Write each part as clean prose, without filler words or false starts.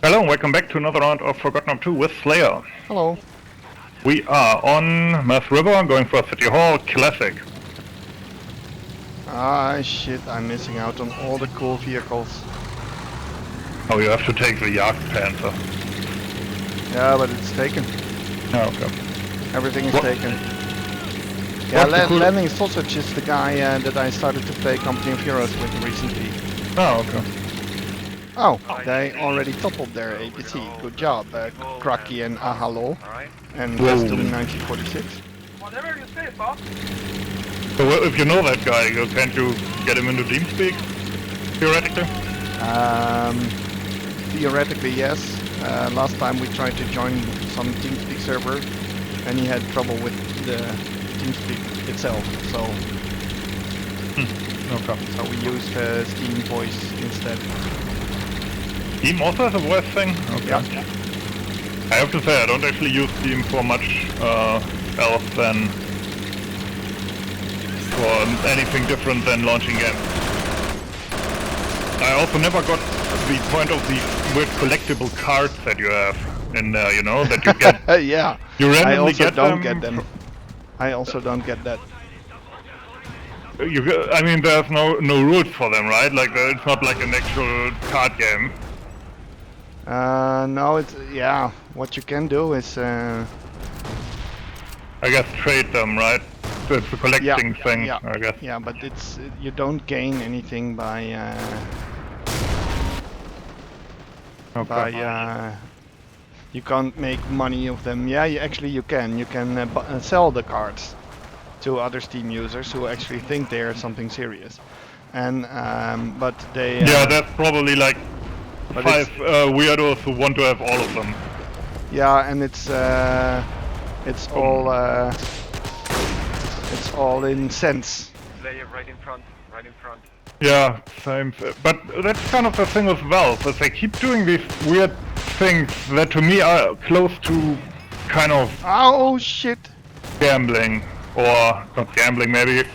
Hello and welcome back to another round of Forgotten Up 2 with Slayer. Hello. We are on Meuse River, going for a City Hall Classic. Ah, shit, I'm missing out on all the cool vehicles. Oh, you have to take the Jagdpanzer. Yeah, but it's taken. Oh, okay. Everything is What? taken. Yeah, Cool... Landing Sausage is the guy that I started to play Company of Heroes with recently. Oh, okay. Oh, they already toppled their APC. Good job, Kraki and Ahalo. And Custom 1946. Whatever you say, boss. So if you know that guy, can't you get him into TeamSpeak? Theoretically? Theoretically, yes. Last time we tried to join some TeamSpeak server and he had trouble with the TeamSpeak itself, so Okay. so we used Steam Voice instead. Steam also has a voice thing? Okay. Yeah. I have to say, I don't actually use Steam for much else than for anything different than launching games. I also never got the point of the weird collectible cards that you have in there, you know, that you get. Yeah. You randomly I also get don't them. get them. I also don't get that. I mean, there's no rules for them, right? Like, it's not like an actual card game. No, it's yeah. What you can do is I guess trade them, right? So it's a collecting thing, yeah, I guess. yeah, but it's you don't gain anything by you can't make money of them. Yeah, actually you can. You can sell the cards to other Steam users who actually think they are something serious, and but they. Yeah, that's probably like 5 weirdos who want to have all of them. Yeah, and it's all in cents. Slayer right in front, right in front. Yeah, same. But that's kind of the thing with Valve, that they keep doing these weird things that to me are close to kind of Oh shit! gambling, or not gambling maybe,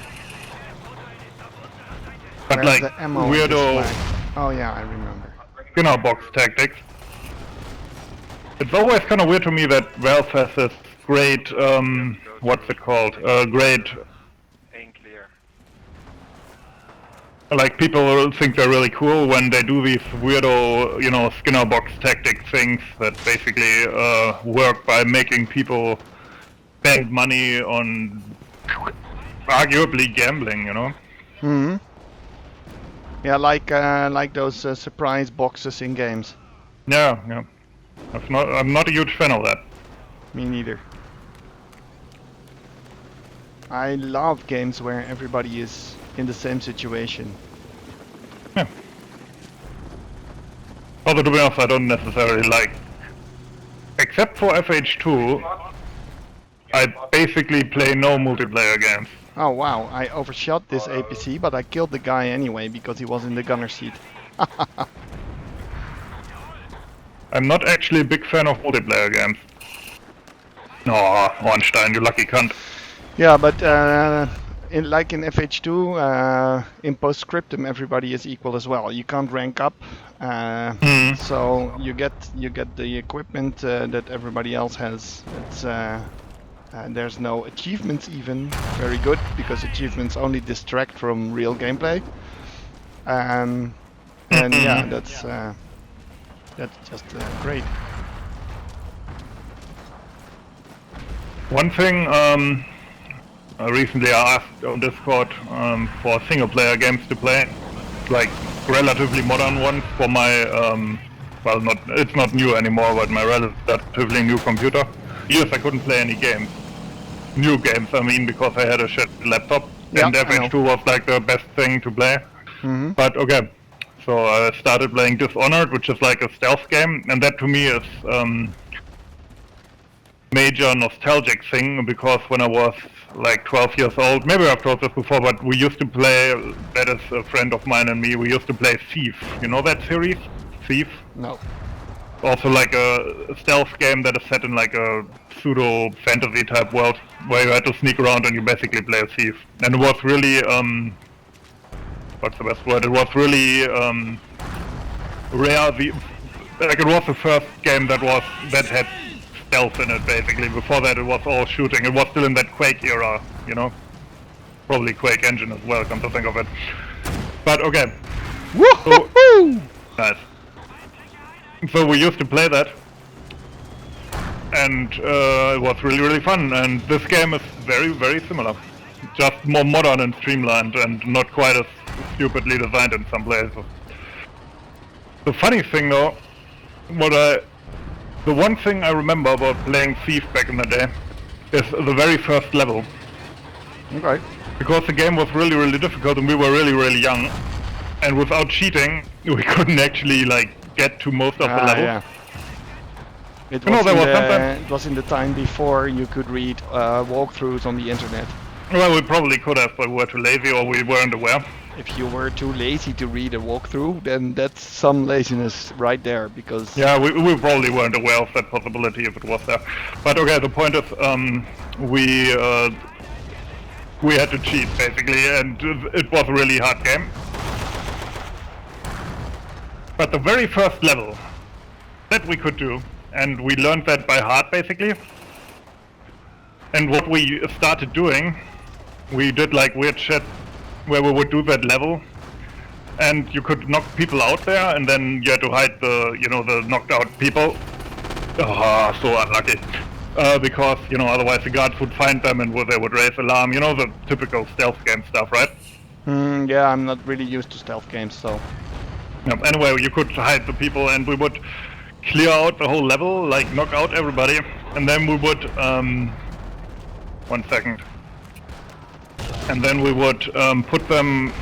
but Where's like the ammo in weirdo this flag? Oh yeah, I remember. skinner box tactics. It's always kind of weird to me that Valve has this great, what's it called? Great, Ain't clear. like people think they're really cool when they do these weirdo, you know, Skinner box tactic things that basically work by making people spend money on arguably gambling, you know? Hmm. Yeah, like those surprise boxes in games. Yeah, yeah. I'm not a huge fan of that. Me neither. I love games where everybody is in the same situation. Yeah. Although to be honest, I don't necessarily like, except for FH2, I basically play no multiplayer games. Oh wow, I overshot this APC, but I killed the guy anyway because he was in the gunner seat. I'm not actually a big fan of multiplayer games. No, Ornstein, you lucky cunt. Yeah, but in FH2, in postscriptum, everybody is equal as well. You can't rank up, so you get the equipment that everybody else has. It's there's no achievements even. Very good, because achievements only distract from real gameplay. And yeah, that's just great. One thing, recently I asked on Discord for single-player games to play, like relatively modern ones for my, well, it's not new anymore, but my relatively new computer. Yes, I couldn't play any games. New games, I mean, because I had a shit laptop, and FH2 was like the best thing to play. Mm-hmm. But okay, so I started playing Dishonored, which is like a stealth game, and that to me is major nostalgic thing, because when I was like 12 years old, maybe I've told this before, but we used to play, that is a friend of mine and me, we used to play Thief. You know that series? Thief? No. Also like a stealth game that is set in like a pseudo fantasy type world, where you had to sneak around and you basically play a thief. And it was really, what's the best word? It was really rare. like it was the first game that had stealth in it basically. Before that it was all shooting. It was still in that Quake era, you know? Probably Quake engine as well, come to think of it. But okay. Woohoo! Nice. So we used to play that. And it was really, really fun. And this game is very, very similar. Just more modern and streamlined and not quite as stupidly designed in some places. The funny thing though, the one thing I remember about playing Thief back in the day is the very first level. Okay. Because the game was really, really difficult and we were really, really young. And without cheating, we couldn't actually like get to most of the levels. Yeah. It You know, was, there in was the, sometimes- it was in the time before you could read walkthroughs on the internet. Well, we probably could have, but we were too lazy or we weren't aware. If you were too lazy to read a walkthrough, then that's some laziness right there, because... Yeah, we probably weren't aware of that possibility if it was there. But okay, the point is, we had to cheat basically, and it was a really hard game. But the very first level that we could do, and we learned that by heart basically. And what we started doing, we did like weird shit where we would do that level, and you could knock people out there, and then you had to hide the, you know, the knocked out people. Oh, so unlucky. Because, you know, otherwise the guards would find them and they would raise alarm. You know, the typical stealth game stuff, right? yeah, I'm not really used to stealth games, so... Yep. Anyway, you could hide the people, and we would clear out the whole level, like knock out everybody, and then we would, 1 second. And then we would put them,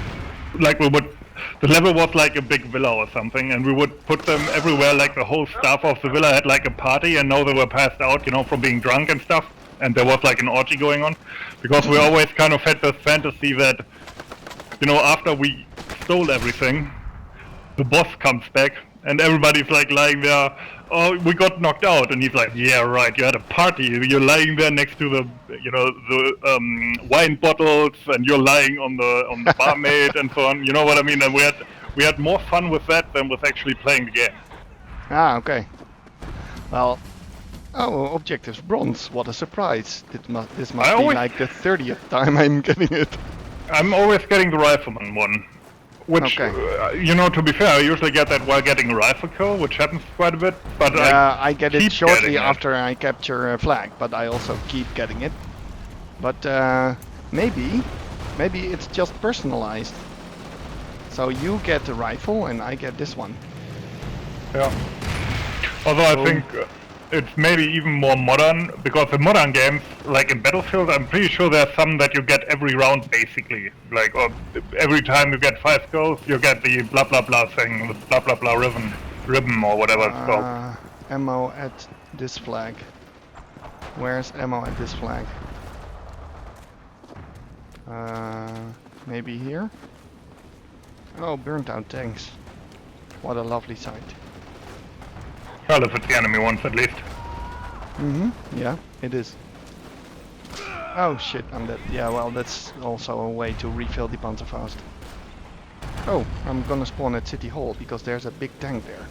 like the level was like a big villa or something, and we would put them everywhere, like the whole staff of the villa had like a party, and now they were passed out, you know, from being drunk and stuff, and there was like an orgy going on, because we always kind of had this fantasy that, you know, after we stole everything, the boss comes back, and everybody's like lying there, oh, we got knocked out, and he's like, yeah, right, you had a party, you're lying there next to the, you know, the wine bottles, and you're lying on the barmaid and so on, you know what I mean? And we had more fun with that than with actually playing the game. Ah, okay. Well... Oh, objectives bronze, what a surprise. This must be always- like the 30th time I'm getting it. I'm always getting the rifleman one. Which, Okay. you know, to be fair, I usually get that while getting a rifle kill, which happens quite a bit, but I get it keep shortly getting it. after I capture a flag, but I also keep getting it. But maybe it's just personalized. So you get the rifle and I get this one. Yeah. Although I think it's maybe even more modern, because in modern games, like in Battlefield, I'm pretty sure there's some that you get every round basically. Like, or every time you get 5 kills, you get the blah blah blah thing, the blah blah blah ribbon or whatever it's called. Ammo at this flag. Where's ammo at this flag? Maybe here? Oh, burnt out tanks. What a lovely sight. Well, if it's the enemy ones at least. Yeah, it is. Oh shit, I'm dead. Yeah, well, that's also a way to refill the Panzerfaust. Oh, I'm gonna spawn at City Hall because there's a big tank there.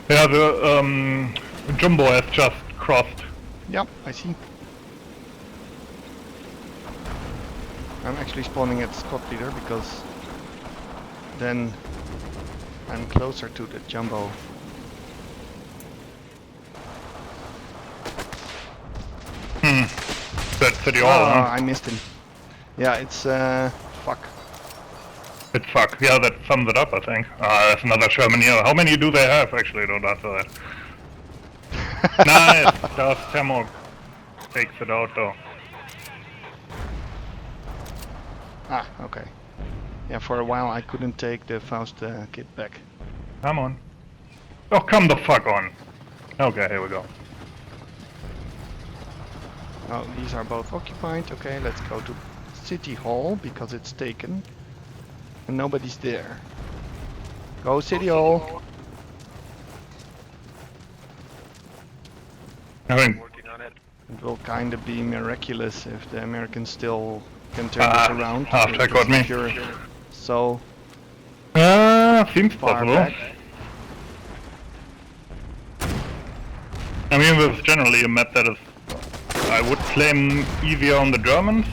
Yeah, the Jumbo has just crossed. Yep, I see. I'm actually spawning at Squad Leader because then I'm closer to the Jumbo. That City Hall, Oh, huh? I missed him. Yeah, it's fuck. It's fuck. Yeah, that sums it up, I think. There's another Sherman here. How many do they have, actually? Don't answer that. Nice! Just Temo takes it out, though. Ah, okay. Yeah, for a while I couldn't take the Faust kit back. Come on. Oh, come the fuck on. Okay, here we go. Oh, these are both occupied. Okay, let's go to City Hall because it's taken. And nobody's there. Go City Hall. I mean, Working on it. It will kind of be miraculous if the Americans still can turn this around. after I got me. If you're so seems far possible. back. I mean, this is generally a map that is, I would claim, easier on the Germans.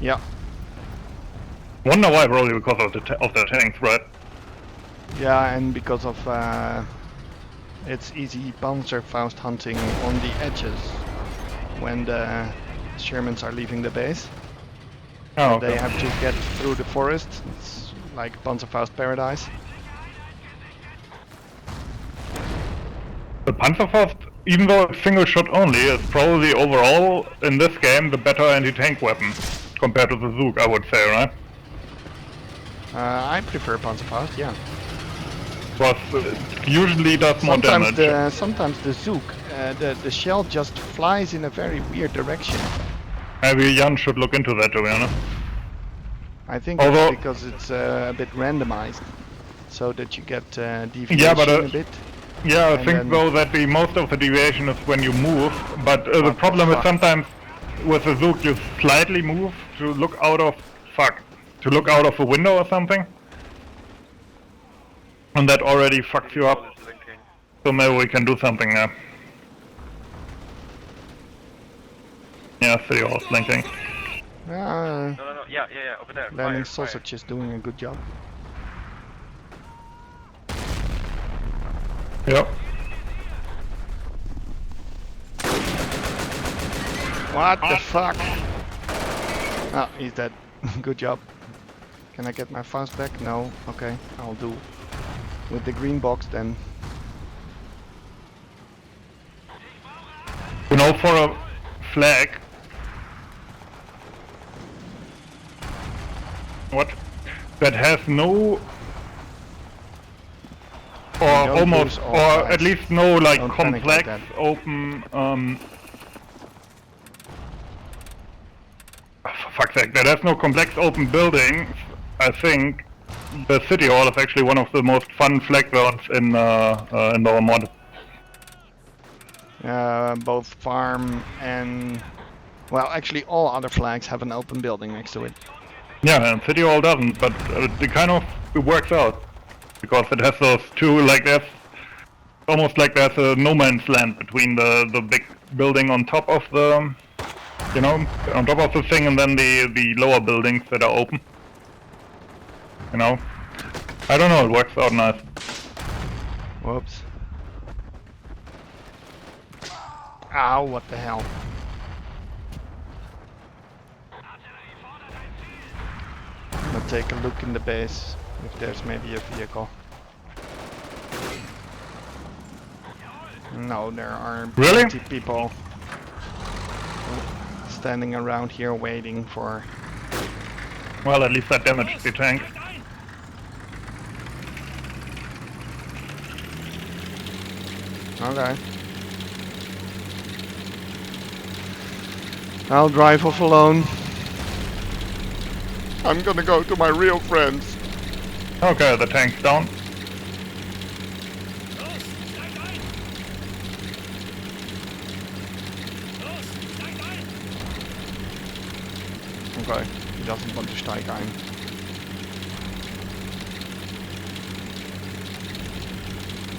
Yeah. Wonder why, probably because of the tanks, right? Yeah, and because of it's easy Panzerfaust hunting on the edges when the Shermans are leaving the base. Oh, They okay. have to get through the forest. It's like Panzerfaust paradise. The Panzerfaust, even though it's single shot only, is probably overall in this game the better anti-tank weapon compared to the Zook, I would say, right? I prefer Panzerfaust, yeah. Because it usually does more damage. Sometimes the Zook, the shell just flies in a very weird direction. Maybe Jan should look into that, to be honest. I think Although- it's because it's a bit randomized, so that you get deviation Yeah, but, a bit. Yeah, I And think then- though that the most of the deviation is when you move, but the What the problem is fuck? sometimes with the Zook you slightly move to look out of a window or something, and that already fucks you up. Is linking. So maybe we can do something there. Yeah, City Hall is linking. No, yeah, over there. Landing Fire. Sausage is doing a good job. Yep. What the fuck? Oh, he's dead. Good job. Can I get my Faust back? No. Okay, I'll do. With the green box then. You know, for a flag. What? That has no. Or Don't almost, lose all or flags. at least no like Don't panic like complex that. open. For fuck's sake, that has no complex open buildings. I think the City Hall is actually one of the most fun flag grounds in our mod. Both farm and... Well, actually all other flags have an open building next to it. Yeah, and City Hall doesn't, but it works out. Because it has those two, like there's almost like there's a no man's land between the big building on top of the, you know, on top of the thing, and then the lower buildings that are open. You know, I don't know, it works out nice. Whoops. Ow, what the hell? I'm gonna take a look in the base, if there's maybe a vehicle. No, there are Really? plenty people standing around here waiting for... Well, at least that damaged the tank. Okay. I'll drive off alone. I'm gonna go to my real friends. Okay, the tank's down. Okay, he doesn't want to steig ein.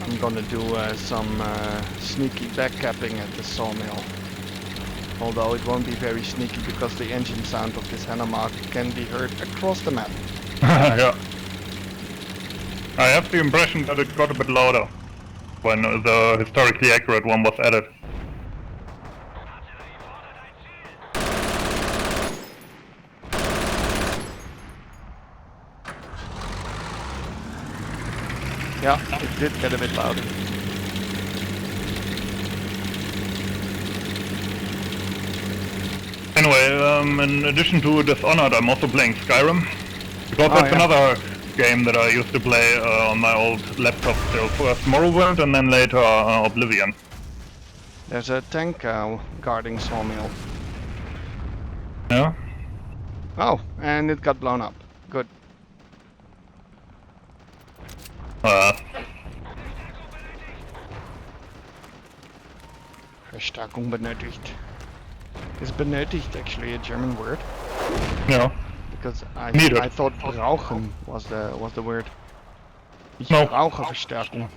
I'm gonna do some sneaky backcapping at the sawmill. Although it won't be very sneaky because the engine sound of this Hanomag can be heard across the map. Yeah. I have the impression that it got a bit louder when the historically accurate one was added. Yeah, it did get a bit louder. Anyway, in addition to Dishonored, I'm also playing Skyrim. Because Oh, that's yeah. another game that I used to play on my old laptop still. First Morrowind and then later Oblivion. There's a tank guarding sawmill. Yeah? Oh, and it got blown up. Good. Verstärkung benötigt. Is benötigt actually a German word? Yeah. Because Needed. I thought brauchen was the word. Ich No. brauche Verstärkung.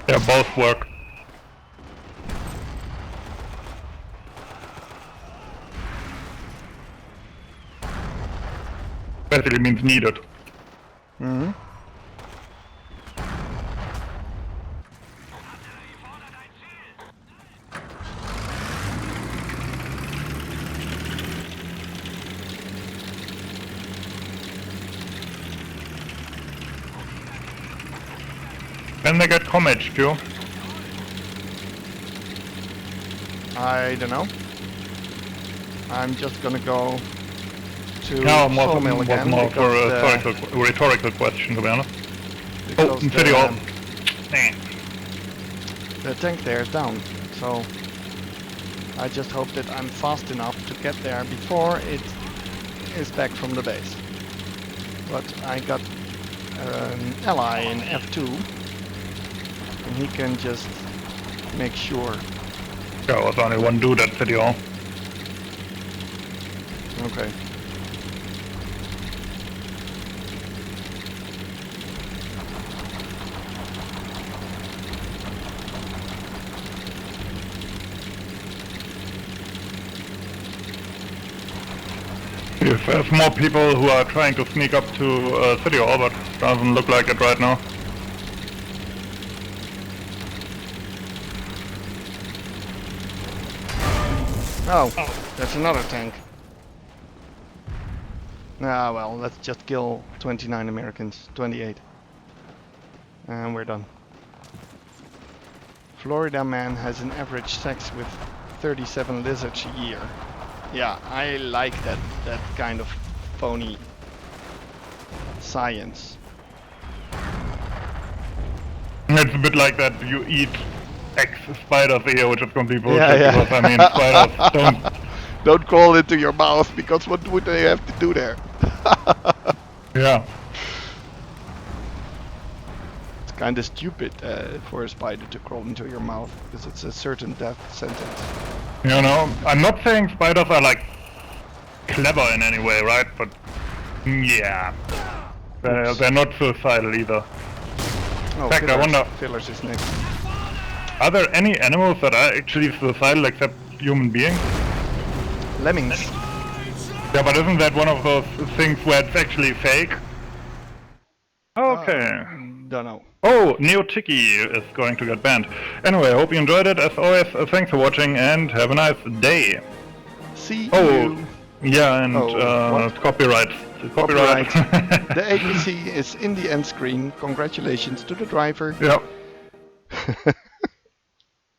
Yeah, both work. Basically means needed. Mm-hmm. Can they get com HQ? I don't know. I'm just gonna go to No, more sawmill again more for a because rhetorical question, to be honest. because City Hall. the tank there is down. So I just hope that I'm fast enough to get there before it is back from the base. But I got an ally in F2, and he can just make sure. There was only one dude at City Hall. Okay. If there's more people who are trying to sneak up to City Hall, but doesn't look like it right now. Oh, there's another tank. Ah, well, let's just kill 29 Americans, 28. And we're done. Florida man has an average sex with 37 lizards a year. Yeah, I like that kind of phony science. It's a bit like that you eat X spiders here, which is complete bullshit, Yeah. because I mean, spiders don't... Don't crawl into your mouth, because what would they have to do there? Yeah. It's kind of stupid for a spider to crawl into your mouth, because it's a certain death sentence. You know, I'm not saying spiders are like clever in any way, right? But yeah, they're not suicidal either. Oh, In fact, I wonder, Fillers is next. are there any animals that are actually suicidal except human beings? Lemmings. Yeah, but isn't that one of those things where it's actually fake? Okay. Don't know. Oh, Neotiki is going to get banned. Anyway, I hope you enjoyed it. As always, thanks for watching and have a nice day. See Oh, you. yeah, and what? copyright. Copyright. The APC is in the end screen. Congratulations to the driver. Yep.